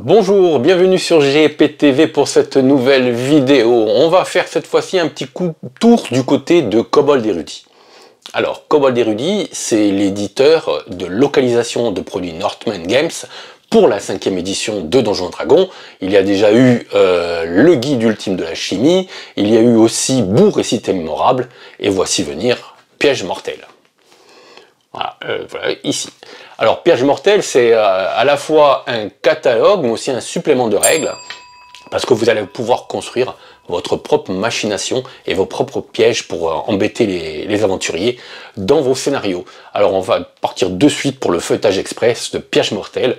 Bonjour, bienvenue sur GPTV pour cette nouvelle vidéo. On va faire cette fois-ci un petit tour du côté de Kobold Érudit. Alors, Kobold Érudit, c'est l'éditeur de localisation de produits Northman Games pour la 5e édition de Donjons & Dragons. Il y a déjà eu le guide ultime de la chimie, il y a eu aussi Bourg et Cité mémorable, et voici venir Piège mortel. Voilà, voilà, ici. Alors, Piège mortel, c'est à la fois un catalogue, mais aussi un supplément de règles, parce que vous allez pouvoir construire votre propre machination et vos propres pièges pour embêter les aventuriers dans vos scénarios. Alors, on va partir de suite pour le feuilletage express de Piège mortel,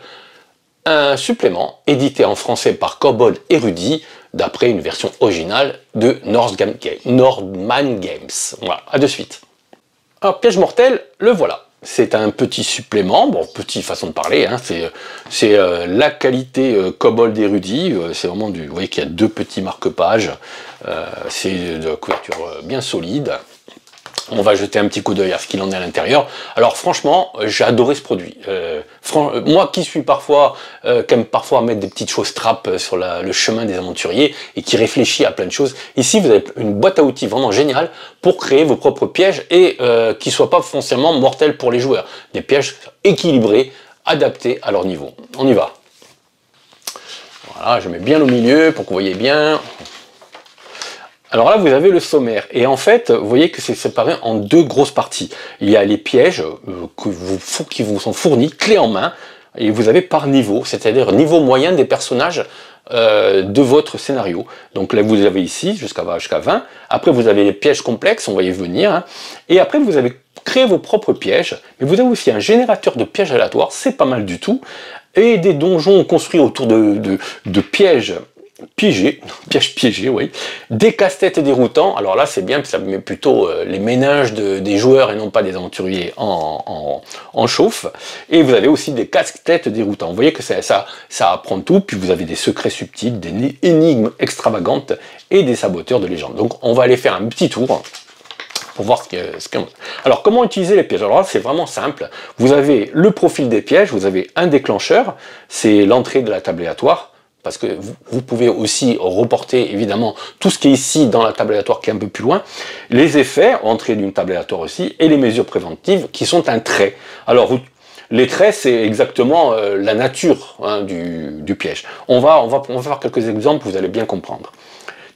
un supplément édité en français par Kobold Érudit, d'après une version originale de Northman Games. Voilà, à de suite. Alors, Piège mortel, le voilà. C'est un petit supplément, bon, petite façon de parler, hein, c'est la qualité Kobold Érudit, c'est vraiment du, vous voyez qu'il y a deux petits marque-pages, c'est de la couverture bien solide. On va jeter un petit coup d'œil à ce qu'il en est à l'intérieur. Alors franchement, j'ai adoré ce produit. Moi qui suis parfois, qui aime parfois mettre des petites choses trappes sur le chemin des aventuriers et qui réfléchit à plein de choses, ici vous avez une boîte à outils vraiment géniale pour créer vos propres pièges et qui ne soient pas foncièrement mortels pour les joueurs. Des pièges équilibrés, adaptés à leur niveau. On y va. Voilà, je mets bien au milieu pour que vous voyez bien. Alors là, vous avez le sommaire, et en fait, vous voyez que c'est séparé en deux grosses parties. Il y a les pièges qui vous sont fournis, clés en main, et vous avez par niveau, c'est-à-dire niveau moyen des personnages de votre scénario. Donc là, vous avez ici, jusqu'à 20, après vous avez les pièges complexes, on va y venir, hein. Et après vous avez créé vos propres pièges, mais vous avez aussi un générateur de pièges aléatoires, c'est pas mal du tout, et des donjons construits autour de pièges piégés, oui, des casse-têtes déroutants. Alors là c'est bien, ça met plutôt les méninges des joueurs et non pas des aventuriers en chauffe. Et vous avez aussi des casse-têtes déroutants. Vous voyez que ça apprend tout, puis vous avez des secrets subtils, des énigmes extravagantes et des saboteurs de légende. Donc on va aller faire un petit tour pour voir Alors, comment utiliser les pièges? Alors là, c'est vraiment simple. Vous avez le profil des pièges, vous avez un déclencheur, c'est l'entrée de la table aléatoire, parce que vous pouvez aussi reporter évidemment tout ce qui est ici dans la table aléatoire qui est un peu plus loin, les effets, entrée d'une table aléatoire aussi, et les mesures préventives qui sont un trait. Alors, les traits, c'est exactement la nature, hein, du piège. On va faire quelques exemples, vous allez bien comprendre.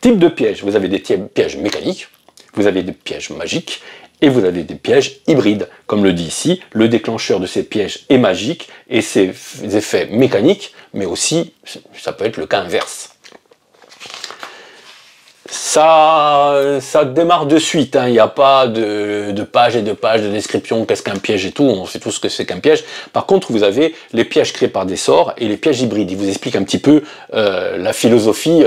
Type de piège, vous avez des pièges mécaniques, vous avez des pièges magiques, et vous avez des pièges hybrides. Comme le dit ici, le déclencheur de ces pièges est magique, et ses effets mécaniques, mais aussi, ça peut être le cas inverse. Ça démarre de suite, hein. Il n'y a pas de pages et de pages de description, qu'est-ce qu'un piège et tout, on sait tout ce que c'est qu'un piège. Par contre, vous avez les pièges créés par des sorts et les pièges hybrides. Il vous explique un petit peu la philosophie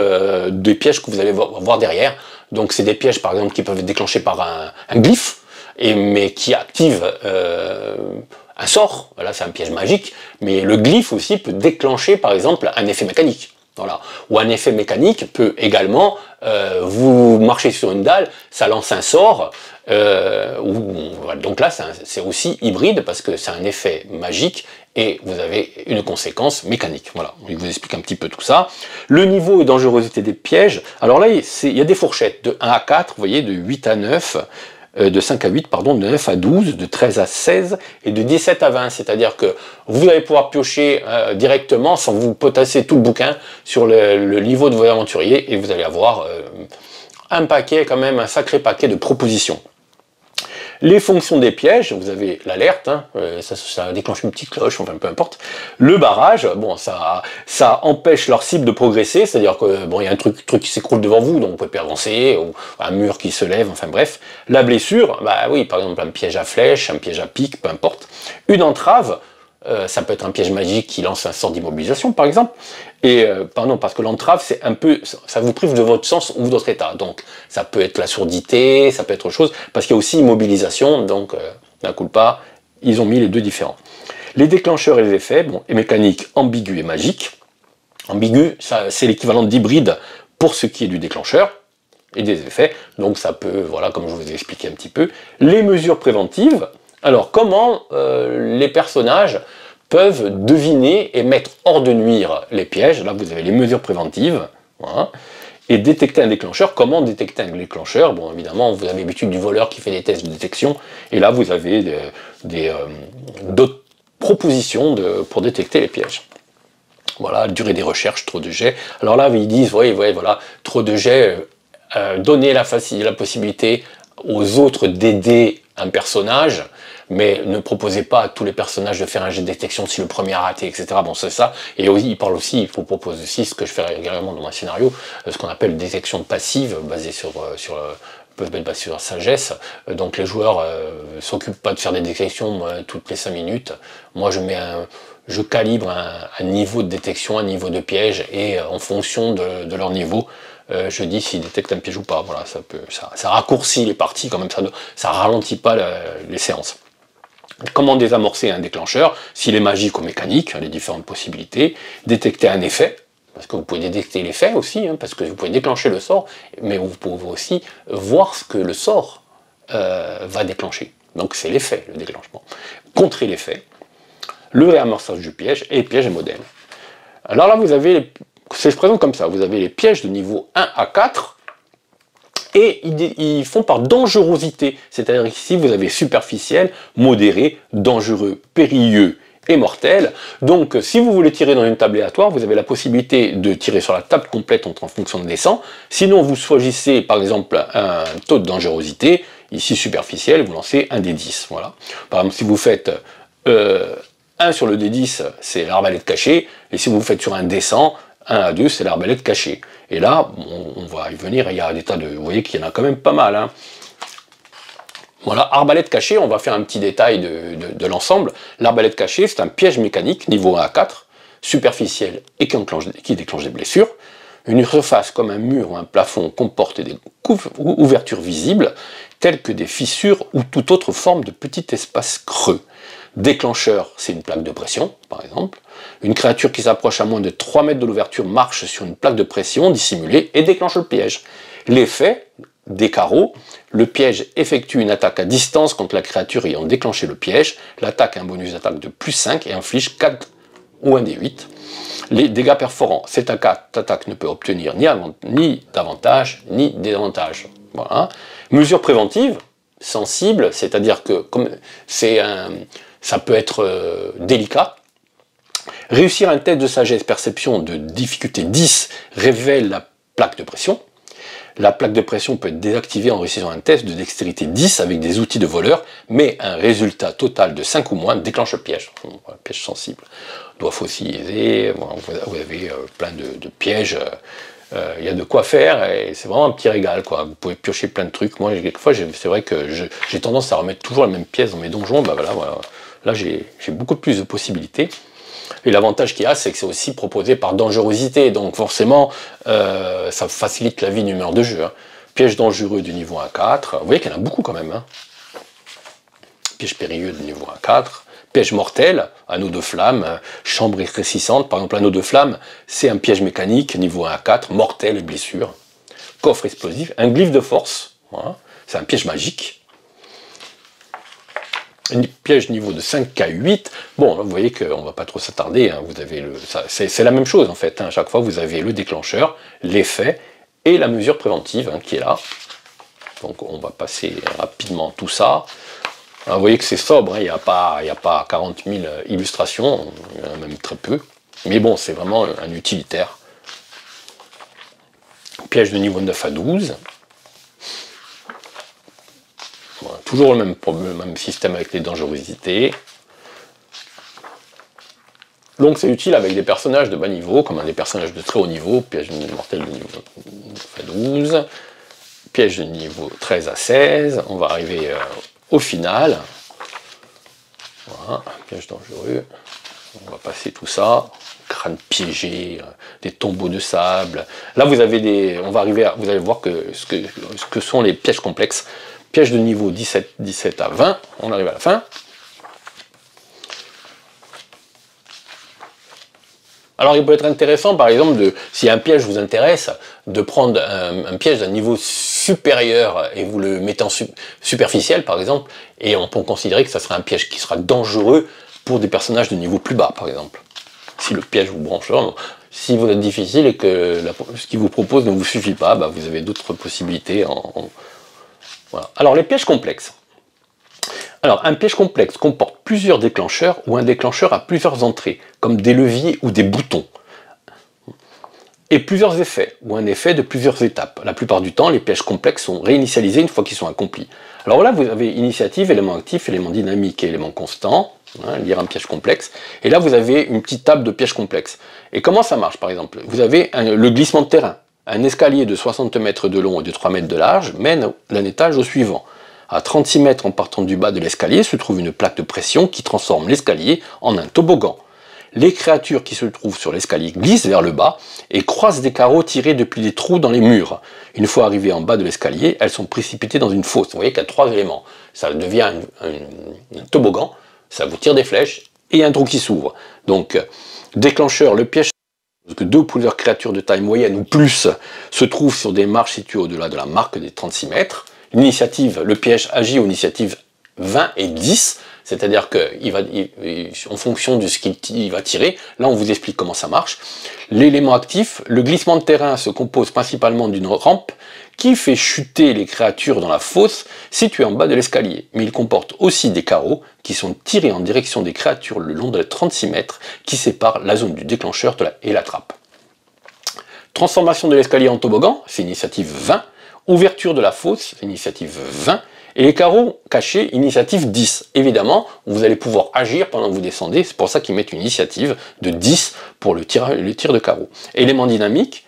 des pièges que vous allez voir derrière. Donc c'est des pièges par exemple qui peuvent être déclenchés par un glyphe, mais qui active un sort. Là c'est un piège magique, mais le glyphe aussi peut déclencher par exemple un effet mécanique. Voilà. Ou un effet mécanique peut également, vous marchez sur une dalle, ça lance un sort, donc là c'est aussi hybride parce que c'est un effet magique et vous avez une conséquence mécanique. Voilà, il vous explique un petit peu tout ça. Le niveau de dangerosité des pièges, alors là il y a des fourchettes de 1 à 4, vous voyez, de 8 à 9, de 5 à 8, pardon, de 9 à 12, de 13 à 16 et de 17 à 20. C'est-à-dire que vous allez pouvoir piocher directement sans vous potasser tout le bouquin sur le niveau de vos aventuriers et vous allez avoir un paquet, quand même, un sacré paquet de propositions. Les fonctions des pièges, vous avez l'alerte, hein, ça déclenche une petite cloche, enfin peu importe. Le barrage, bon, ça empêche leur cible de progresser, c'est-à-dire que bon, il y a un truc qui s'écroule devant vous, donc vous pouvez pas avancer, ou un mur qui se lève, enfin bref. La blessure, bah oui, par exemple un piège à flèche, un piège à pic, peu importe. Une entrave, ça peut être un piège magique qui lance un sort d'immobilisation, par exemple. Et pardon, parce que l'entrave, c'est un peu, ça vous prive de votre sens ou de votre état. Donc, ça peut être la surdité, ça peut être autre chose, parce qu'il y a aussi immobilisation. Donc, d'un coup pas, ils ont mis les deux différents. Les déclencheurs et les effets, bon, et mécanique, ambigu et magique. Ambigu, c'est l'équivalent d'hybride pour ce qui est du déclencheur et des effets. Donc, ça peut, voilà, comme je vous ai expliqué un petit peu. Les mesures préventives. Alors, comment les personnages peuvent deviner et mettre hors de nuire les pièges. Là, vous avez les mesures préventives. Voilà. Et détecter un déclencheur. Comment détecter un déclencheur? Bon, évidemment, vous avez l'habitude du voleur qui fait des tests de détection. Et là, vous avez d'autres propositions pour détecter les pièges. Voilà, durée des recherches, trop de jets. Alors là, ils disent, oui, voilà, trop de jets, donner la possibilité aux autres d'aider un personnage, mais ne proposez pas à tous les personnages de faire un jet de détection si le premier a raté, etc. Bon, c'est ça. Et il parle aussi, il faut proposer aussi ce que je fais régulièrement dans mon scénario, ce qu'on appelle détection passive, basée peuvent être basés sur la sagesse. Donc les joueurs s'occupent pas de faire des détections toutes les 5 minutes. Moi, je calibre un niveau de détection, un niveau de piège, et en fonction de leur niveau, je dis s'ils détectent un piège ou pas. Voilà, ça raccourcit les parties, quand même, ça ralentit pas les séances. Comment désamorcer un déclencheur, s'il est magique ou mécanique, les différentes possibilités. Détecter un effet, parce que vous pouvez détecter l'effet aussi, parce que vous pouvez déclencher le sort, mais vous pouvez aussi voir ce que le sort va déclencher. Donc c'est l'effet, le déclenchement. Contrer l'effet, le réamorçage du piège et piège et modèle. Alors là, vous avez, c'est présent comme ça, vous avez les pièges de niveau 1 à 4, et ils font par dangerosité, c'est-à-dire ici vous avez superficiel, modéré, dangereux, périlleux et mortel. Donc si vous voulez tirer dans une table aléatoire, vous avez la possibilité de tirer sur la table complète en fonction de descend. Sinon vous choisissez par exemple un taux de dangerosité, ici superficiel, vous lancez un des 10. Voilà. Par exemple si vous faites 1 sur le D10, c'est l'arbalète cachée, et si vous faites sur un descend, 1 à 2, c'est l'arbalète cachée. Et là, on va y venir, il y a des tas de... Vous voyez qu'il y en a quand même pas mal. Voilà, arbalète cachée, on va faire un petit détail de l'ensemble. L'arbalète cachée, c'est un piège mécanique, niveau 1 à 4, superficiel et qui déclenche des blessures. Une surface comme un mur ou un plafond comporte des ouvertures visibles, telles que des fissures ou toute autre forme de petit espace creux. Déclencheur, c'est une plaque de pression, par exemple. Une créature qui s'approche à moins de 3 mètres de l'ouverture marche sur une plaque de pression dissimulée et déclenche le piège. L'effet, des carreaux, le piège effectue une attaque à distance contre la créature ayant déclenché le piège. L'attaque a un bonus d'attaque de plus 5 et inflige 4 ou 1 des 8. Les dégâts perforants, cette attaque ne peut obtenir ni d'avantage ni désavantage. Voilà. Mesures préventives, sensibles, c'est-à-dire que comme ça peut être délicat. Réussir un test de sagesse perception de difficulté 10 révèle la plaque de pression. La plaque de pression peut être désactivée en réussissant un test de dextérité 10 avec des outils de voleur, mais un résultat total de 5 ou moins déclenche le piège. Un piège sensible. Doigt fossilisé, vous avez plein de pièges. Il y a de quoi faire et c'est vraiment un petit régal, quoi. Vous pouvez piocher plein de trucs. Moi, quelquefois, c'est vrai que j'ai tendance à remettre toujours la même pièce dans mes donjons. Bah voilà. Là, j'ai beaucoup plus de possibilités. Et l'avantage qu'il y a, c'est que c'est aussi proposé par dangerosité. Donc forcément, ça facilite la vie du meneur de jeu. Piège dangereux du niveau 1 à 4. Vous voyez qu'il y en a beaucoup quand même. Piège périlleux du niveau 1 à 4. Piège mortel, anneau de flamme, chambre rétrécissante. Par exemple, anneau de flamme, c'est un piège mécanique, niveau 1 à 4, mortel et blessure. Coffre explosif, un glyphe de force, voilà. C'est un piège magique. Un piège niveau de 5 à 8. Bon, là, vous voyez qu'on ne va pas trop s'attarder. Vous avez c'est la même chose en fait. À chaque fois, vous avez le déclencheur, l'effet et la mesure préventive qui est là. Donc, on va passer rapidement tout ça. Alors, vous voyez que c'est sobre, il n'y a pas 40 000 illustrations, il y en a même très peu. Mais bon, c'est vraiment un utilitaire. Piège de niveau 9 à 12. Voilà, toujours le même système avec les dangerosités. Donc c'est utile avec des personnages de bas niveau, comme des personnages de très haut niveau. Piège mortel de niveau 9 à 12. Piège de niveau 13 à 16. On va arriver au final. Voilà, piège dangereux. On va passer tout ça. Crâne piégé, des tombeaux de sable. Là, vous avez on va arriver vous allez voir ce que sont les pièges complexes. Piège de niveau 17 à 20. On arrive à la fin. Alors il peut être intéressant, par exemple, si un piège vous intéresse, de prendre un piège d'un niveau supérieur et vous le mettez en superficiel, par exemple, et on peut considérer que ça sera un piège qui sera dangereux pour des personnages de niveau plus bas, par exemple. Si le piège vous branche, si vous êtes difficile et que ce qu'il vous propose ne vous suffit pas, bah, vous avez d'autres possibilités. Voilà. Alors, les pièges complexes. Alors, un piège complexe comporte plusieurs déclencheurs ou un déclencheur a plusieurs entrées, comme des leviers ou des boutons. Et plusieurs effets, ou un effet de plusieurs étapes. La plupart du temps, les pièges complexes sont réinitialisés une fois qu'ils sont accomplis. Alors là, vous avez initiative, élément actif, élément dynamique et élément constant, lire un piège complexe. Et là, vous avez une petite table de pièges complexes. Et comment ça marche, par exemple? Vous avez le glissement de terrain. Un escalier de 60 mètres de long et de 3 mètres de large mène d'un étage au suivant. À 36 mètres en partant du bas de l'escalier se trouve une plaque de pression qui transforme l'escalier en un toboggan. Les créatures qui se trouvent sur l'escalier glissent vers le bas et croisent des carreaux tirés depuis des trous dans les murs. Une fois arrivées en bas de l'escalier, elles sont précipitées dans une fosse. Vous voyez qu'il y a 3 éléments. Ça devient un toboggan, ça vous tire des flèches et un trou qui s'ouvre. Donc, déclencheur, le piège, que 2 ou plusieurs créatures de taille moyenne ou plus se trouvent sur des marches situées au-delà de la marque des 36 mètres. L'initiative, le piège agit aux initiatives 20 et 10. C'est-à-dire qu'en fonction de ce qu'il va tirer, là on vous explique comment ça marche. L'élément actif, le glissement de terrain se compose principalement d'une rampe qui fait chuter les créatures dans la fosse située en bas de l'escalier. Mais il comporte aussi des carreaux qui sont tirés en direction des créatures le long de les 36 mètres qui séparent la zone du déclencheur et la trappe. Transformation de l'escalier en toboggan, c'est initiative 20. Ouverture de la fosse, c'est initiative 20. Et les carreaux cachés, initiative 10. Évidemment, vous allez pouvoir agir pendant que vous descendez, c'est pour ça qu'ils mettent une initiative de 10 pour le tir de carreaux. Élément dynamique,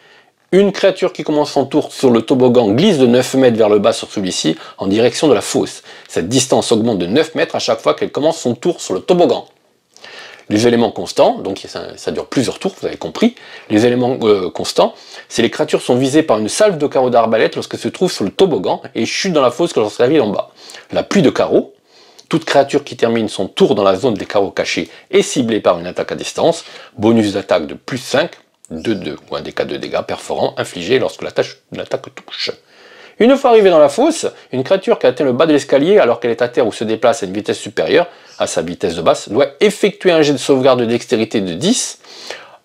une créature qui commence son tour sur le toboggan glisse de 9 mètres vers le bas sur celui-ci en direction de la fosse. Cette distance augmente de 9 mètres à chaque fois qu'elle commence son tour sur le toboggan. Les éléments constants, donc ça dure plusieurs tours, vous avez compris. Les éléments constants, c'est les créatures sont visées par une salve de carreaux d'arbalète lorsqu'elles se trouvent sur le toboggan et chutent dans la fosse lorsqu'elles arrivent en bas. La pluie de carreaux, toute créature qui termine son tour dans la zone des carreaux cachés est ciblée par une attaque à distance. Bonus d'attaque de plus 5, 2 ou un des cas de dégâts perforants infligés lorsque l'attaque touche. Une fois arrivée dans la fosse, une créature qui atteint le bas de l'escalier alors qu'elle est à terre ou se déplace à une vitesse supérieure à sa vitesse de base doit effectuer un jet de sauvegarde de dextérité de 10,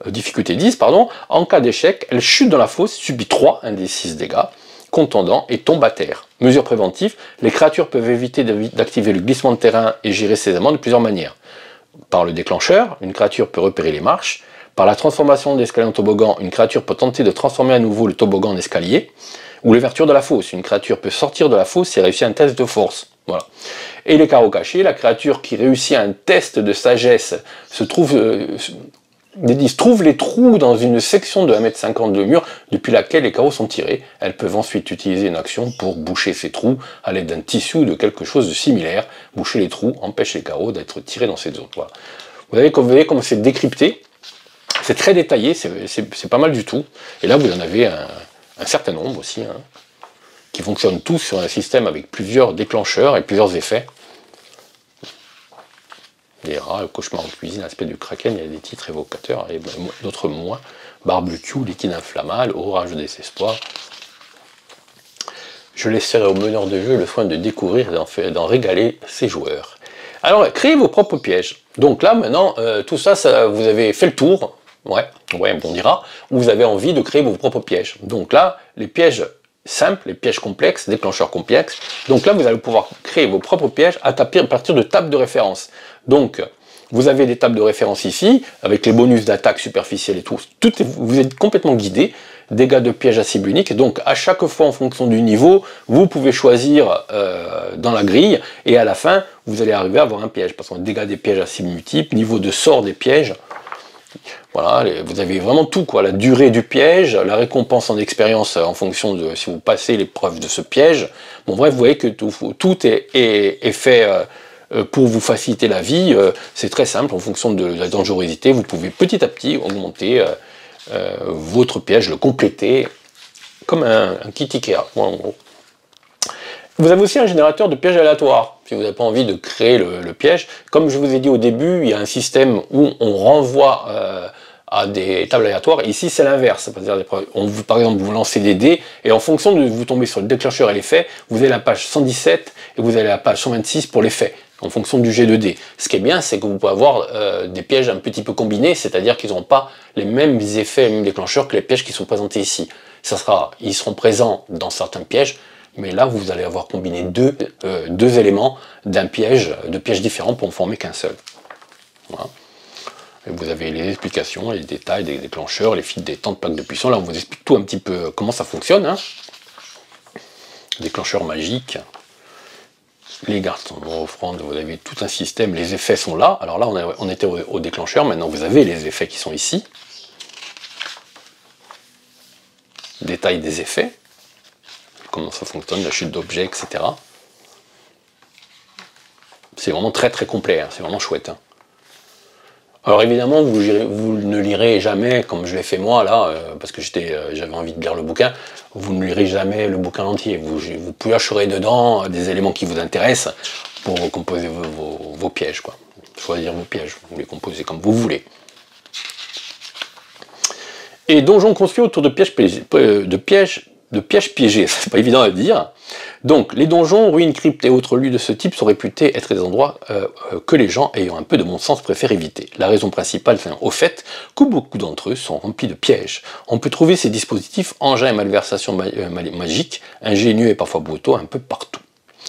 difficulté 10, pardon. En cas d'échec, elle chute dans la fosse, subit 3, un des 6 dégâts, contondant et tombe à terre. Mesure préventive, les créatures peuvent éviter d'activer le glissement de terrain et gérer ses éléments de plusieurs manières. Par le déclencheur, une créature peut repérer les marches. Par la transformation de l'escalier en toboggan, une créature peut tenter de transformer à nouveau le toboggan en escalier. Ou l'ouverture de la fosse, une créature peut sortir de la fosse et réussir un test de force. Voilà. Et les carreaux cachés, la créature qui réussit un test de sagesse trouve les trous dans une section de 1,50 m de mur depuis laquelle les carreaux sont tirés. Elles peuvent ensuite utiliser une action pour boucher ces trous à l'aide d'un tissu ou de quelque chose de similaire. Boucher les trous empêche les carreaux d'être tirés dans cette zone. Voilà. Vous voyez comme c'est décrypté. C'est très détaillé, c'est pas mal du tout. Et là, vous en avez un certain nombre aussi, qui fonctionnent tous sur un système avec plusieurs déclencheurs et plusieurs effets. Des rats, le cauchemar en cuisine, l'aspect du kraken, il y a des titres évocateurs, et d'autres moins. Barbecue, liquide inflammable, orage de désespoir. Je laisserai au meneur de jeu le soin de découvrir et d'en régaler ses joueurs. Alors, créez vos propres pièges. Donc là, maintenant, tout ça, vous avez fait le tour. Ouais, on dira, vous avez envie de créer vos propres pièges. Donc là, les pièges simples, les pièges complexes, déclencheurs complexes. Donc là, vous allez pouvoir créer vos propres pièges à partir de tables de référence. Donc, vous avez des tables de référence ici, avec les bonus d'attaque superficielle et tout. Vous êtes complètement guidé. Dégâts de pièges à cible unique. Donc, à chaque fois, en fonction du niveau, vous pouvez choisir dans la grille. Et à la fin, vous allez arriver à avoir un piège. Parce qu'on a dégâts des pièges à cible multiple, niveau de sort des pièges. Voilà, vous avez vraiment tout, quoi. La durée du piège, la récompense en expérience en fonction de si vous passez l'épreuve de ce piège. Bon, bref, vous voyez que tout est fait pour vous faciliter la vie. C'est très simple, en fonction de la dangerosité, vous pouvez petit à petit augmenter votre piège, le compléter comme un kit Ikea. Voilà, en gros. Vous avez aussi un générateur de pièges aléatoires, si vous n'avez pas envie de créer le piège. Comme je vous ai dit au début, il y a un système où on renvoie à des tables aléatoires. Ici, c'est l'inverse. Par exemple, vous lancez des dés, et en fonction de vous tombez sur le déclencheur et l'effet, vous avez la page 117 et vous avez la page 126 pour l'effet. en fonction du jet de dés. Ce qui est bien, c'est que vous pouvez avoir des pièges un petit peu combinés, c'est-à-dire qu'ils n'auront pas les mêmes effets, les mêmes déclencheurs que les pièges qui sont présentés ici. Ils seront présents dans certains pièges, mais là, vous allez avoir combiné deux éléments de pièges différents pour en former qu'un seul. Voilà. Et vous avez les explications, les détails des déclencheurs, les fils des temps de plaques de puissance. Là, on vous explique tout un petit peu comment ça fonctionne. Hein. Déclencheur magique. Les garçons offrandes, vous avez tout un système, les effets sont là. Alors là, on était au déclencheur, maintenant vous avez les effets qui sont ici. Détail des effets. Comment ça fonctionne, la chute d'objets, etc. C'est vraiment très très complet, hein, c'est vraiment chouette. Hein. Alors évidemment, vous ne lirez jamais, comme je l'ai fait moi là, parce que j'avais envie de lire le bouquin, vous ne lirez jamais le bouquin entier. Vous piocherez dedans des éléments qui vous intéressent pour composer vos pièges, quoi. Choisir vos pièges, vous les composez comme vous voulez. Et donjon construit autour de pièges piégés, c'est pas évident à dire. Donc, les donjons, ruines, cryptes et autres lieux de ce type sont réputés être des endroits que les gens ayant un peu de bon sens préfèrent éviter. La raison principale tient au fait que beaucoup d'entre eux sont remplis de pièges. On peut trouver ces dispositifs, engins et malversations magiques, ingénieux et parfois brutaux, un peu partout,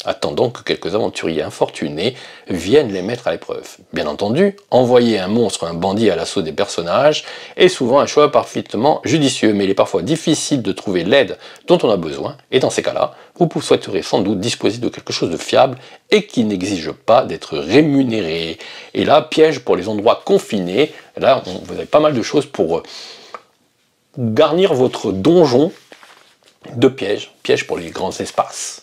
attendant que quelques aventuriers infortunés viennent les mettre à l'épreuve. Bien entendu, envoyer un monstre ou un bandit à l'assaut des personnages est souvent un choix parfaitement judicieux, mais il est parfois difficile de trouver l'aide dont on a besoin, et dans ces cas-là, vous souhaiterez sans doute disposer de quelque chose de fiable et qui n'exige pas d'être rémunéré. Et là, piège pour les endroits confinés, là, vous avez pas mal de choses pour garnir votre donjon de pièges pour les grands espaces.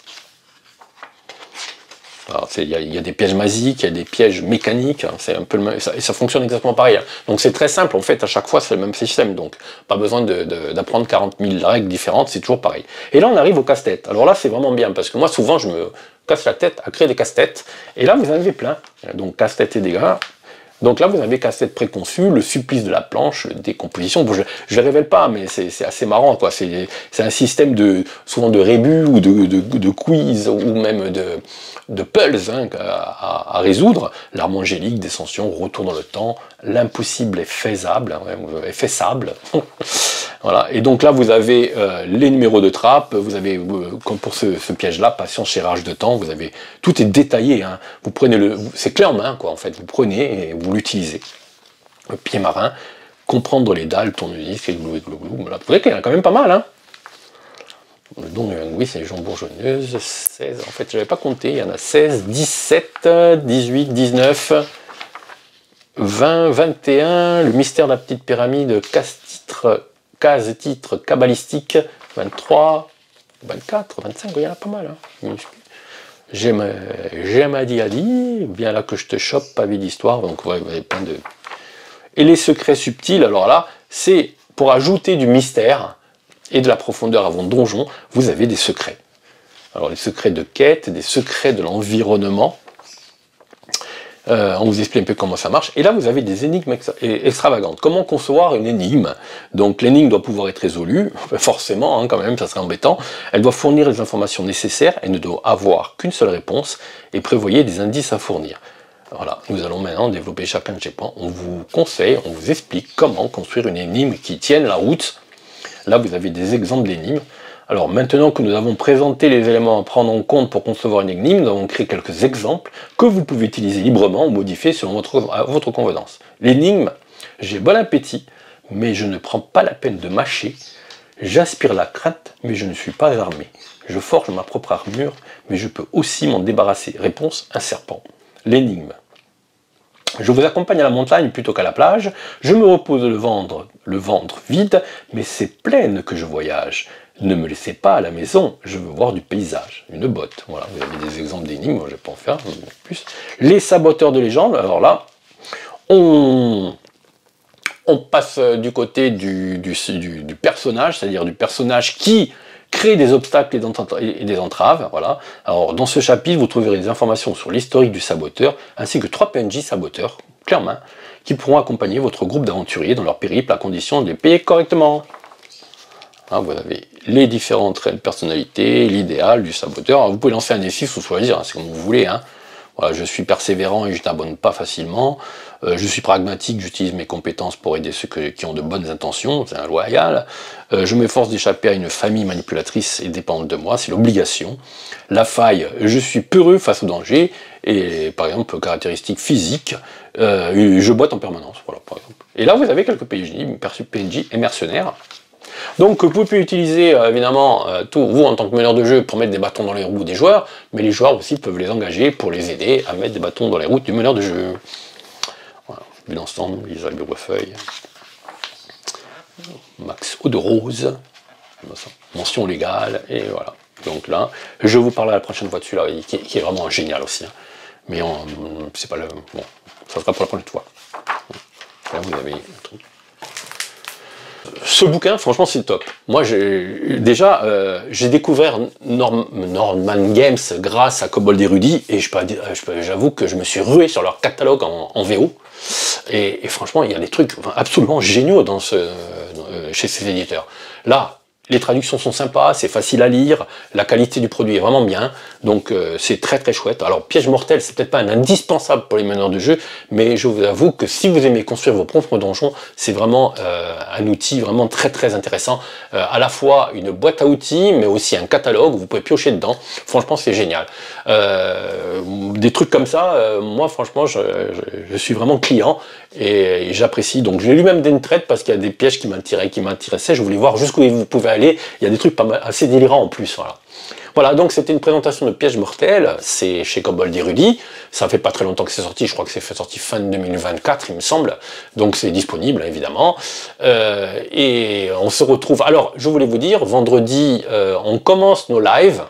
Il y a des pièges magiques, il y a des pièges mécaniques, hein, c'est un peu le même, et ça fonctionne exactement pareil. Hein. Donc c'est très simple, en fait, à chaque fois c'est le même système, donc pas besoin d'apprendre 40 000 règles différentes, c'est toujours pareil. Et là on arrive au casse-tête. Alors là c'est vraiment bien, parce que moi souvent je me casse la tête à créer des casse-têtes, et là vous en avez plein. Donc casse-tête et dégâts. Donc là, vous avez casse-tête préconçu, le supplice de la planche, décomposition. Bon, je ne révèle pas, mais c'est assez marrant, quoi. C'est un système souvent de rébus ou de quiz ou même de puzzles hein, à résoudre. L'arme angélique, descension, retour dans le temps, l'impossible est faisable, hein, est faisable. Voilà. Et donc là, vous avez les numéros de trappe, vous avez, comme pour ce piège-là, patience chez rage de temps, vous avez, tout est détaillé, hein. Vous prenez c'est clé en main, quoi, en fait, vous prenez et vous l'utilisez. Le pied marin, comprendre les dalles, tournevis, et glou, voilà. Vous voyez qu'il y en a quand même pas mal, hein. Le don du linguiste et les gens bourgeonneuses, 16, en fait, je n'avais pas compté, il y en a 16, 17, 18, 19, 20, 21, le mystère de la petite pyramide, case-titre kabbalistique, 23, 24, 25, il y en a pas mal. Hein. J'aime Adi Adi, bien là que je te chope, pavé d'histoire, donc ouais, vous avez plein de... Et les secrets subtils, alors là, c'est pour ajouter du mystère et de la profondeur à vos donjons, vous avez des secrets. Alors les secrets de quête, des secrets de l'environnement, on vous explique un peu comment ça marche. Et là, vous avez des énigmes extravagantes. Comment concevoir une énigme? Donc, l'énigme doit pouvoir être résolue, forcément, hein, quand même, ça serait embêtant. Elle doit fournir les informations nécessaires, elle ne doit avoir qu'une seule réponse, et prévoyez des indices à fournir. Voilà, nous allons maintenant développer chacun de ces points. On vous conseille, on vous explique comment construire une énigme qui tienne la route. Là, vous avez des exemples d'énigmes. Alors maintenant que nous avons présenté les éléments à prendre en compte pour concevoir une énigme, nous avons créé quelques exemples que vous pouvez utiliser librement ou modifier selon votre convenance. L'énigme, j'ai bon appétit, mais je ne prends pas la peine de mâcher. J'aspire la crainte, mais je ne suis pas armé. Je forge ma propre armure, mais je peux aussi m'en débarrasser. Réponse, un serpent. L'énigme. Je vous accompagne à la montagne plutôt qu'à la plage. Je me repose le ventre vide, mais c'est pleine que je voyage. Ne me laissez pas à la maison, je veux voir du paysage. Une botte. Voilà, vous avez des exemples d'énigmes, je ne vais pas en faire plus. Les saboteurs de légende, alors là, on passe du côté du personnage, c'est-à-dire du personnage qui crée des obstacles et des entraves. Voilà. Alors, dans ce chapitre, vous trouverez des informations sur l'historique du saboteur, ainsi que 3 PNJ saboteurs, clés en main, qui pourront accompagner votre groupe d'aventuriers dans leur périple à condition de les payer correctement. Hein, vous avez les différents traits de personnalité, l'idéal du saboteur. Alors, vous pouvez lancer un D6 ou choisir, hein, c'est comme vous voulez. Hein. Voilà, je suis persévérant et je n'abandonne pas facilement. Je suis pragmatique, j'utilise mes compétences pour aider ceux qui ont de bonnes intentions, c'est un loyal. Je m'efforce d'échapper à une famille manipulatrice et dépendante de moi, c'est l'obligation. La faille, je suis peureux face au danger. Et par exemple, caractéristiques physiques, je boite en permanence, voilà, par exemple. Et là, vous avez quelques PNJ et mercenaires. Donc vous pouvez utiliser évidemment vous en tant que meneur de jeu pour mettre des bâtons dans les roues des joueurs, mais les joueurs aussi peuvent les engager pour les aider à mettre des bâtons dans les roues du meneur de jeu. Voilà, vue d'ensemble, Lisa Bubrefeuille, Max Eau de Rose, mention légale, et voilà. Donc là, je vous parlerai la prochaine fois de celui-là, qui est vraiment génial aussi. Hein. Mais c'est pas le... Bon, ça sera pour la prochaine fois. Là vous avez un truc. Ce bouquin, franchement, c'est top. Moi, j'ai découvert Norman Games grâce à Kobold Érudit, et j'avoue que je me suis rué sur leur catalogue en VO. Et franchement, il y a des trucs absolument géniaux chez ces éditeurs. Là, les traductions sont sympas, c'est facile à lire, la qualité du produit est vraiment bien, donc c'est très très chouette. Alors Piège Mortel, c'est peut-être pas un indispensable pour les meneurs de jeu, mais je vous avoue que si vous aimez construire vos propres donjons, c'est vraiment un outil vraiment très très intéressant. À la fois une boîte à outils, mais aussi un catalogue où vous pouvez piocher dedans. Franchement, c'est génial. Des trucs comme ça, moi franchement, je suis vraiment client et j'apprécie. Donc je l'ai lu même d'entraide parce qu'il y a des pièges qui m'intéressaient. Je voulais voir jusqu'où vous pouvez aller. Il y a des trucs assez délirants en plus. Voilà, donc c'était une présentation de Piège Mortel. C'est chez Kobold Érudit. Ça fait pas très longtemps que c'est sorti. Je crois que c'est sorti fin 2024, il me semble. Donc c'est disponible, évidemment. Et on se retrouve... Alors, je voulais vous dire, vendredi, on commence nos lives.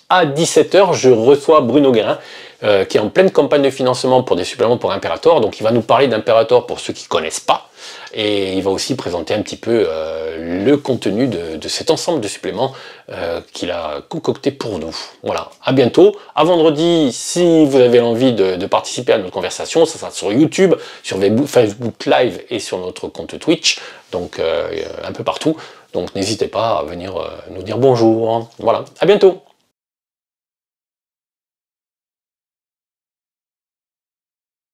À 17 h, je reçois Bruno Guérin, qui est en pleine campagne de financement pour des suppléments pour Imperator. Donc il va nous parler d'Imperator pour ceux qui ne connaissent pas. Et il va aussi présenter un petit peu le contenu de cet ensemble de suppléments qu'il a concocté pour nous. Voilà, à bientôt. À vendredi, si vous avez envie de participer à notre conversation, ça sera sur YouTube, sur Facebook Live et sur notre compte Twitch. Donc un peu partout. Donc n'hésitez pas à venir nous dire bonjour. Voilà, à bientôt.